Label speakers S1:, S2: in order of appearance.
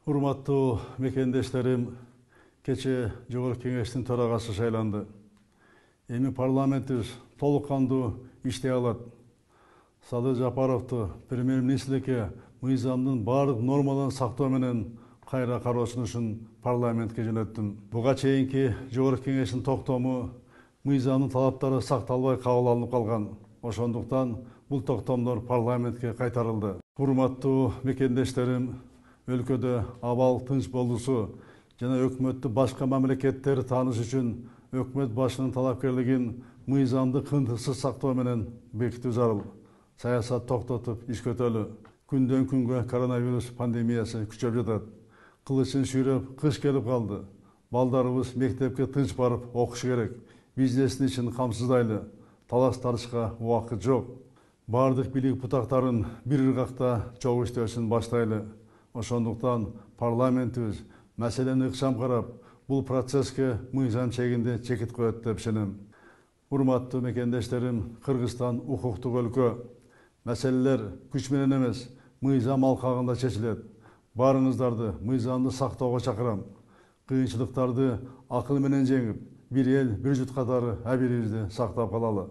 S1: Урматтуу мекендештерим, кече Жогорку Кеңештин төрагасы шайланды. Эми парламентибиз толук кандуу иштей алат. Садыр Жапаровду премьер-министрдикке мыйзамдын баардык нормаларын сактоо менен кайра кароосун үчүн парламентке жөнөттүм. Буга чейинки Жогорку Кеңештин токтому мыйзамдын талаптары сакталбай кабыл алынып калган. Ошондуктан бул токтомдор парламентке кайтарылды. Урматтуу мекендештерим, өлкөдө абал тынч болуусу жана өкмөттү башка мамлекеттер тааныш үчүн өкмөт башынын талапкерлигин мыйзамдык кынтыксыз сактоо менен бекитүү зарыл. Саясат токтотуп иш көтөрөлү. Күндөн күнгө коронавирус пандемиясы күчөп жатат. Кылычын сүйрөп кыш келип калды. Балдарыбыз мектепке тынч барып окуш керек. Бизнестин ишин камсыздайлы. Талаш тарышка убакыт жок. Бардык бийлик бутактарын бир ыргакта чогуу иштөөсүн баштайлы. Ошондуктан парламентибиз маселени ыкчам карап, бул процесске мыйзам чегинде чекит коет деп ишенем. Урматтуу мекендештерим, Кыргызстан укуктук өлкө. Маселелер күч менен эмес, мыйзам алкагында чечилет. Баарыңыздарды мыйзамды сактоого чакырам. Кыйынчылыктарды акыл менен жеңип, бир эл, бир жут катары абийирибизди сактап калалы.